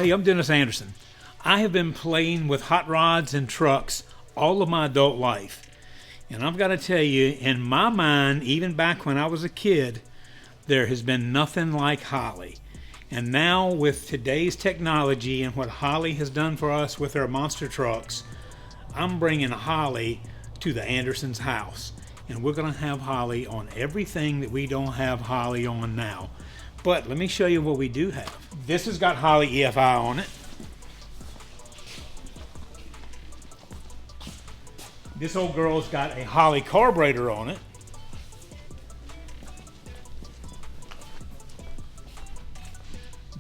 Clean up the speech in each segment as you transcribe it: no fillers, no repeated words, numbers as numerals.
Hey, I'm Dennis Anderson. I have been playing with hot rods and trucks all of my adult life. And I've got to tell you, in my mind, even back when I was a kid, there has been nothing like Holley. And now with today's technology and what Holley has done for us with their monster trucks, I'm bringing Holley to the Andersons' house. And we're going to have Holley on everything that we don't have Holley on now. But let me show you what we do have. This has got Holley EFI on it. This old girl's got a Holley carburetor on it.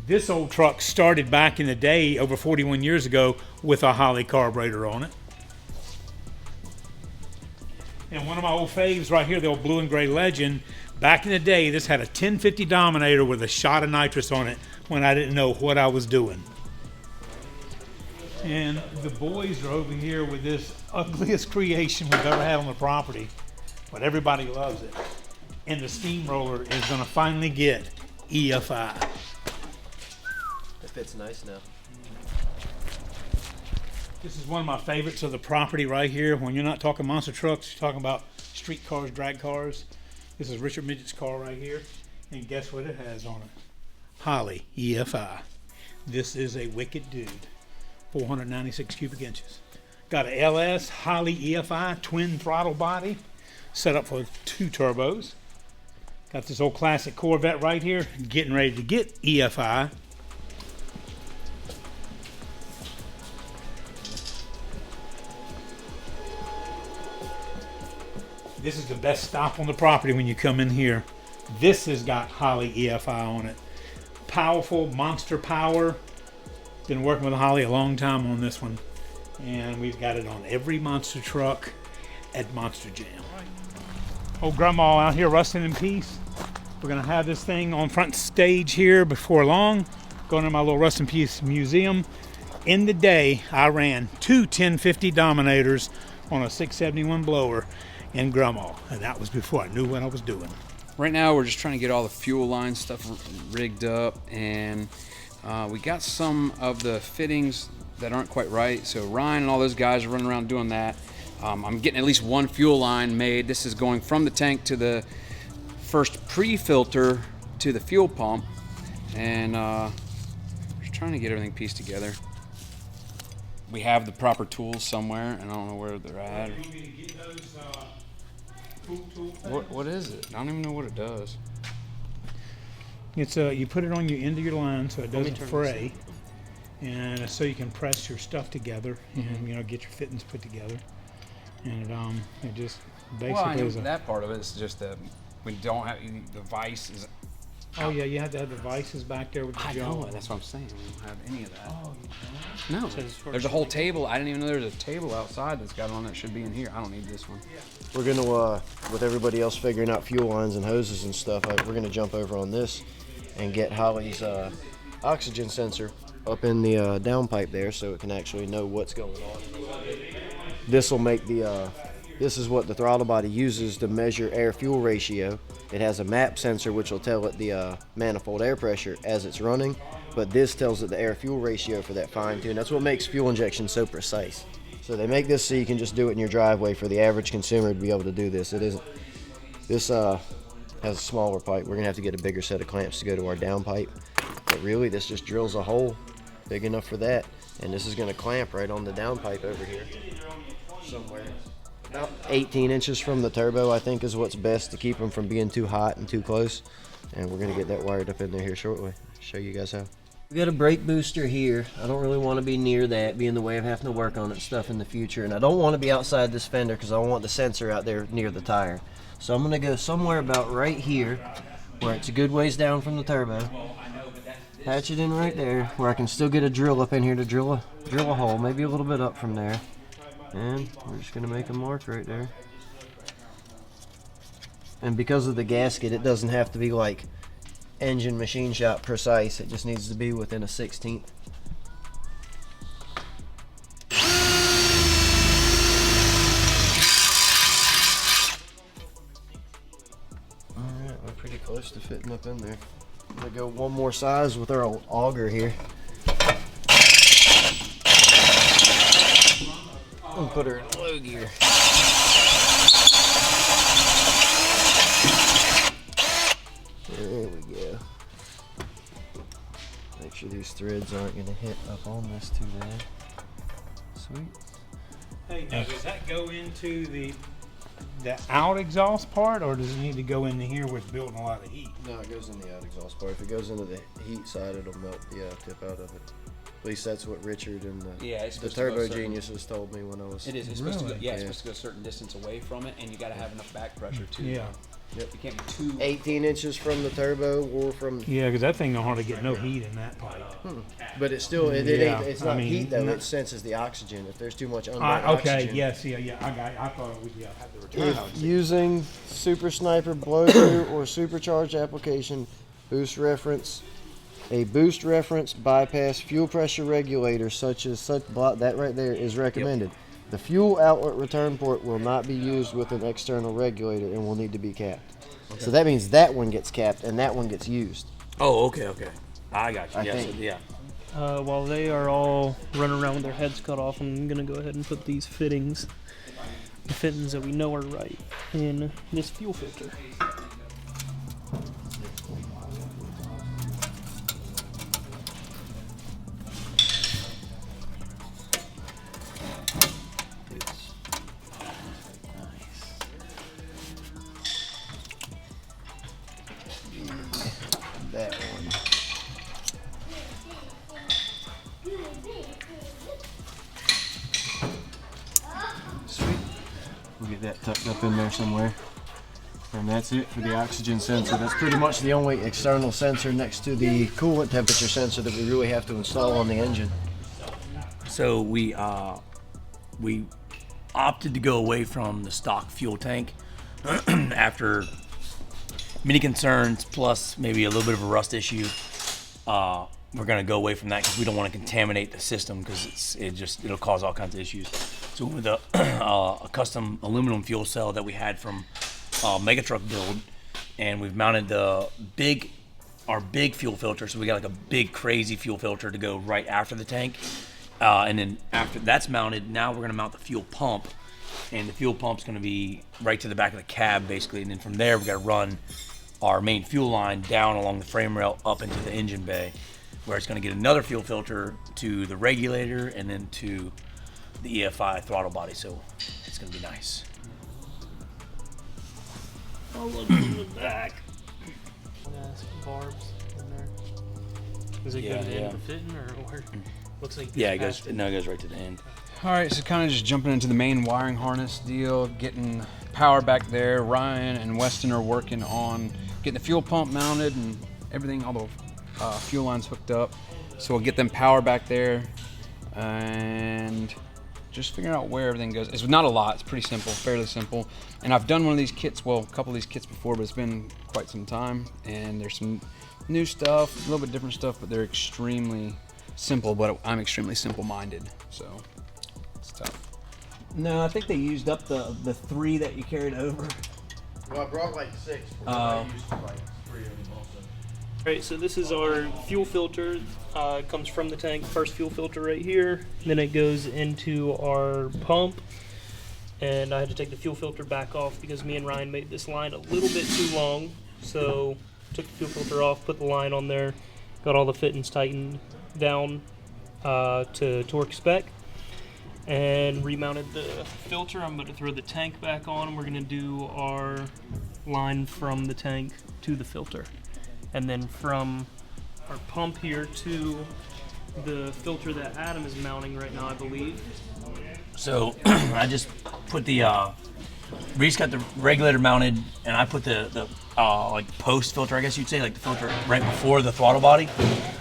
This old truck started back in the day, over 41 years ago, with a Holley carburetor on it. And one of my old faves right here, the old blue and gray Legend, back in the day, this had a 1050 Dominator with a shot of nitrous on it when I didn't know what I was doing. And the boys are over here with this ugliest creation we've ever had on the property, but everybody loves it. And the steamroller is going to finally get EFI. It fits nice now. This is one of my favorites of the property right here. When you're not talking monster trucks, you're talking about street cars, drag cars. This is Richard Midget's car right here. And guess what it has on it? Holley EFI. This is a wicked dude. 496 cubic inches. Got a LS Holley EFI twin throttle body set up for 2 turbos. Got this old classic Corvette right here getting ready to get EFI. This is the best stop on the property when you come in here. This has got Holley EFI on it. Powerful monster power. Been working with Holley a long time on this one. And we've got it on every monster truck at Monster Jam. Old grandma out here rusting in peace. We're gonna have this thing on front stage here before long. Going to my little rust in peace museum. In the day, I ran 2 1050 Dominators on a 671 blower in Grandma, and that was before I knew what I was doing. Right now we're just trying to get all the fuel line stuff rigged up, and we got some of the fittings that aren't quite right, so Ryan and all those guys are running around doing that. I'm getting at least one fuel line made. This is going from the tank to the first pre-filter to the fuel pump, and just trying to get everything pieced together. We have the proper tools somewhere, and I don't know where they're at. What is it? I don't even know what it does. It's you put it on your end of your line so it doesn't fray, and so you can press your stuff together and get your fittings put together. And it just basically is that part of it is just that we don't have the vise is. Oh yeah, you have to have the vices back there with the I jaw. know, that's what I'm saying. We don't have any of that. Oh, you don't? No, there's a whole table. I didn't even know there's a table outside that's got one that should be in here. I don't need this one. We're gonna, with everybody else figuring out fuel lines and hoses and stuff, we're gonna jump over on this and get Holley's oxygen sensor up in the downpipe there, so it can actually know what's going on. This will make the this is what the throttle body uses to measure air-fuel ratio. It has a map sensor which will tell it the manifold air pressure as it's running, but this tells it the air-fuel ratio for that fine-tune. That's what makes fuel injection so precise. So they make this so you can just do it in your driveway for the average consumer to be able to do this. It isn't. This has a smaller pipe. We're gonna have to get a bigger set of clamps to go to our downpipe, but really this just drills a hole big enough for that, and this is gonna clamp right on the downpipe over here somewhere. About 18 inches from the turbo, I think, is what's best to keep them from being too hot and too close. And we're gonna get that wired up in there here shortly. Show you guys how. We got a brake booster here. I don't really want to be near that, be in the way of having to work on it stuff in the future. And I don't want to be outside this fender because I want the sensor out there near the tire. So I'm gonna go somewhere about right here, where it's a good ways down from the turbo. Patch it in right there, where I can still get a drill up in here to drill a hole, maybe a little bit up from there. And we're just gonna make a mark right there. And because of the gasket, it doesn't have to be like engine machine shop precise. It just needs to be within a 1/16. Alright, we're pretty close to fitting up in there. I'm gonna go one more size with our old auger here. And put her in low gear. There we go. Make sure these threads aren't going to hit up on this too bad. Sweet. Hey, now does that go into the out exhaust part, or does it need to go into here where it's building a lot of heat? No, it goes in the out exhaust part. If it goes into the heat side, it'll melt the tip out of it. At least that's what Richard and the Turbo Geniuses told me when I was. It is. It's supposed to go. Yeah, it's supposed to go a certain distance away from it, and you got to have enough back pressure too. Yeah. Yep. You can't be too. 18 inches from the turbo or from. Yeah, because that thing don't hardly get no heat in that pipe. But it's still, Yeah, it's not I mean, heat though. no. It senses the oxygen. If there's too much unburnt Okay, oxygen. yes, yeah. I thought it was, had the return. If using Super Sniper blow through or supercharged application, boost reference, a boost reference bypass fuel pressure regulator such as that right there is recommended. The fuel outlet return port will not be used with an external regulator and will need to be capped. Okay. So that means that one gets capped and that one gets used. Oh, okay. I got you. I Yes, think. yeah. While they are all running around with their heads cut off, I'm gonna go ahead and put these fittings, the fittings that we know are right, in this fuel filter. That one. Sweet. We'll get that tucked up in there somewhere. And that's it for the oxygen sensor. That's pretty much the only external sensor next to the coolant temperature sensor that we really have to install on the engine. So we opted to go away from the stock fuel tank after many concerns, plus maybe a little bit of a rust issue. We're going to go away from that because we don't want to contaminate the system because it'll cause all kinds of issues. So with a custom aluminum fuel cell that we had from Megatruck build, and we've mounted our big fuel filter. So we got like a big crazy fuel filter to go right after the tank, and then after that's mounted, now we're going to mount the fuel pump, and the fuel pump's going to be right to the back of the cab basically, and then from there we got to run our main fuel line down along the frame rail up into the engine bay, where it's going to get another fuel filter to the regulator and then to the EFI throttle body. So it's going to be nice. I'll look in the back. Some barbs in there. Does it go to the end of the fitting, or where? Looks like Yeah, it goes right to the end. All right, so kind of just jumping into the main wiring harness deal, getting power back there. Ryan and Weston are working on getting the fuel pump mounted and everything, all the fuel lines hooked up. So we'll get them power back there and just figuring out where everything goes. It's not a lot, it's pretty simple, fairly simple. And I've done one of these kits, well, a couple of these kits before, but it's been quite some time. And there's some new stuff, a little bit different stuff, but they're extremely simple, but I'm extremely simple-minded, so it's tough. No, I think they used up the 3 that you carried over. Well, I brought like 6. I used like 3 of them also. Alright, so this is our fuel filter. It comes from the tank, first fuel filter right here. Then it goes into our pump. And I had to take the fuel filter back off because me and Ryan made this line a little bit too long. So took the fuel filter off, put the line on there, got all the fittings tightened down to torque spec, and remounted the filter. I'm going to throw the tank back on, and we're going to do our line from the tank to the filter. And then from our pump here to the filter that Adam is mounting right now, I believe. So I just put the Reese got the regulator mounted, and I put the like post filter, I guess you'd say, like the filter right before the throttle body.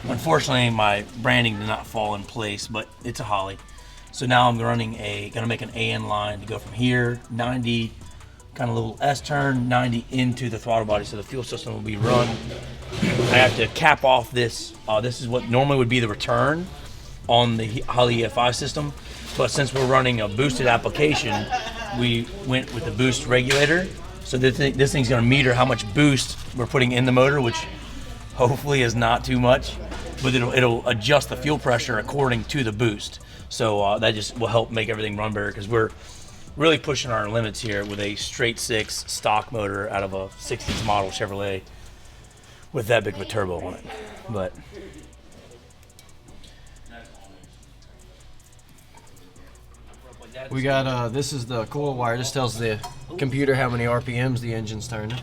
Unfortunately, my branding did not fall in place, but it's a Holley. So now I'm gonna make an AN line to go from here 90, kind of little S turn 90 into the throttle body, so the fuel system will be run. I have to cap off this. This is what normally would be the return on the Holley EFI system, but since we're running a boosted application, we went with the boost regulator. So this thing's going to meter how much boost we're putting in the motor, which hopefully is not too much. but it'll adjust the fuel pressure according to the boost. So that just will help make everything run better because we're really pushing our limits here with a straight six stock motor out of a 60s model Chevrolet with that big of a turbo on it. But We got, this is the coil wire. This tells the computer how many RPMs the engine's turning.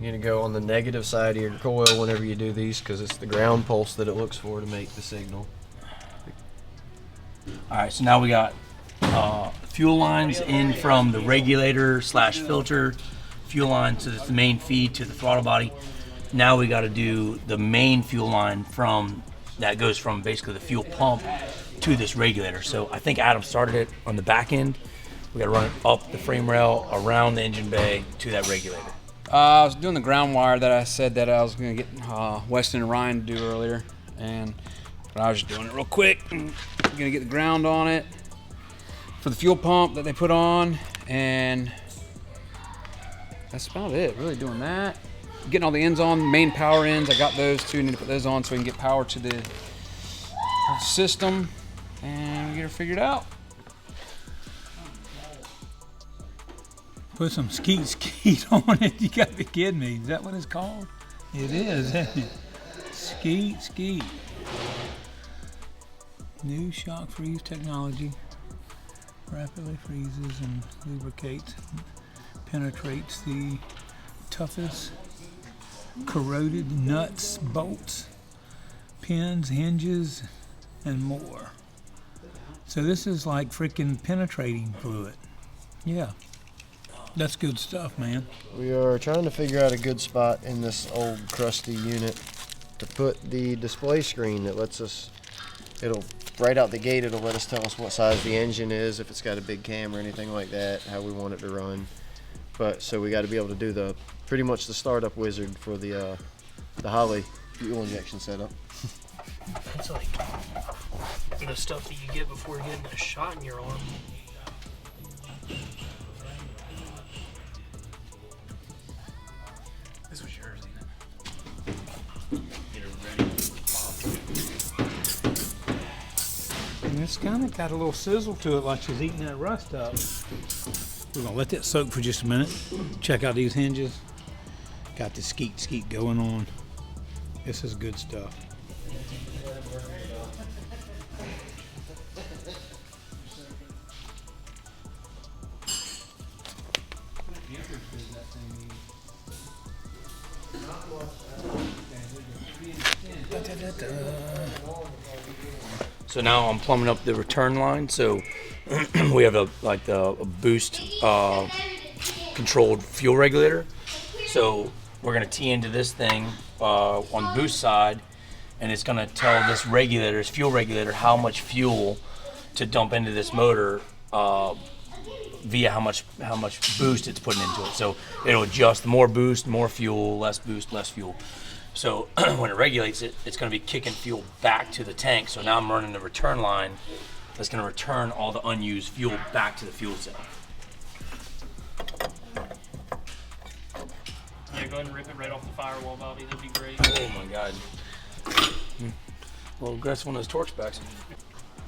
You're going to go on the negative side of your coil whenever you do these because it's the ground pulse that it looks for to make the signal. all right, so now we got fuel lines in from the regulator slash filter, fuel line to the main feed to the throttle body. Now we got to do the main fuel line from that goes from basically the fuel pump to this regulator. So I think Adam started it on the back end. We got to run it up the frame rail, around the engine bay to that regulator. I was doing the ground wire that I said that I was going to get Weston and Ryan to do earlier, but I was just doing it real quick. I'm going to get the ground on it for the fuel pump that they put on, and that's about it. Really doing that. Getting all the ends on, main power ends. I got those too. Need to put those on so we can get power to the system and get her figured out. Put some skeet on it. You gotta be kidding me. Is that what it's called? It is, isn't it? Skeet. New shock freeze technology. Rapidly freezes and lubricates, penetrates the toughest corroded nuts, bolts, pins, hinges, and more. So this is like freaking penetrating fluid. Yeah. That's good stuff, man. We are trying to figure out a good spot in this old crusty unit to put the display screen that lets us, it'll right out the gate, it'll let us tell us what size the engine is, if it's got a big cam or anything like that, how we want it to run. But so we got to be able to do the pretty much the startup wizard for the Holley fuel injection setup. It's like the stuff that you get before getting a shot in your arm. This was yours, isn't it? Get her ready. And it's kind of got a little sizzle to it like she's eating that rust up. We're going to let that soak for just a minute. Check out these hinges. Got the skeet going on. This is good stuff. So now I'm plumbing up the return line. So we have a boost controlled fuel regulator. So we're gonna tee into this thing on the boost side, and it's gonna tell this regulator, this fuel regulator, how much fuel to dump into this motor via how much boost it's putting into it. So it'll adjust more boost, more fuel, less boost, less fuel. So when it regulates it, it's going to be kicking fuel back to the tank. So now I'm running the return line that's going to return all the unused fuel back to the fuel cell. Yeah, go ahead and rip it right off the firewall body. That'd be great. Oh my God. Well, that's one of those torch specs.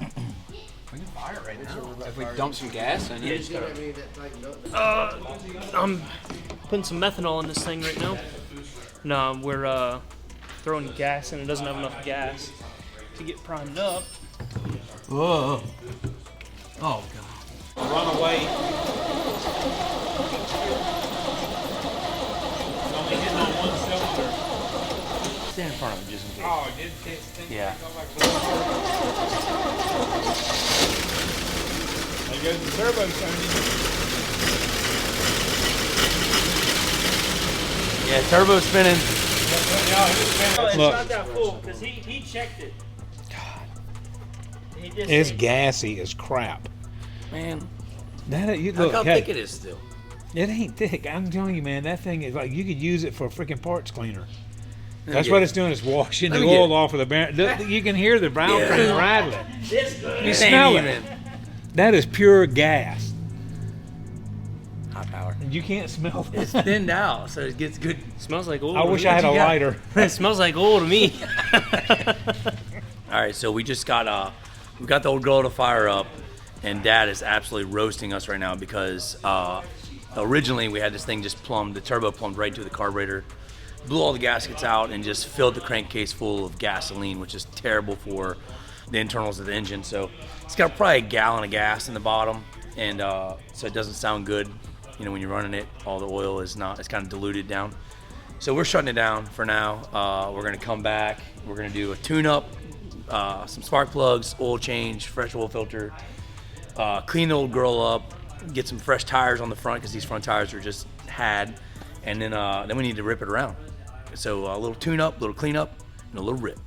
We can fire it right now. If we dump some gas in it. I'm putting some methanol in this thing right now. No, we're throwing gas in. It doesn't have enough gas to get primed up. Whoa. Oh, God. Run away. It's only hitting on one cylinder. Stand in front of it just in case. Oh, it did hit things. Yeah. There goes the turbo, Tony. Yeah, turbo spinning. It's Look. not that full because he checked it. He just It's said- gassy as crap. Man, That you look look. how Hey, thick it is still. it ain't thick. I'm telling you, man. That thing is like you could use it for a freaking parts cleaner. me That's get what it. it's doing. It's washing Let the me get oil it. off of the bearing. You can hear the brown Yeah. thing rattling. This good. You smell it. even That is pure gas. high power. You can't smell that. It's thinned out, so it gets good. Smells like oil. I to wish me. I had a you got? lighter. It smells like oil to me. All right, so we just got we got the old grill to fire up, and Dad is absolutely roasting us right now because originally we had this thing just plumbed, the turbo plumbed right to the carburetor, blew all the gaskets out, and just filled the crankcase full of gasoline, which is terrible for the internals of the engine. So it's got probably a gallon of gas in the bottom, and so it doesn't sound good. You know, when you're running it, all the oil is not, it's kind of diluted down. So we're shutting it down for now. We're gonna come back. We're gonna do a tune-up, some spark plugs, oil change, fresh oil filter, clean the old grill up, get some fresh tires on the front because these front tires are just had, and then we need to rip it around. So a little tune-up, little clean-up, and a little rip.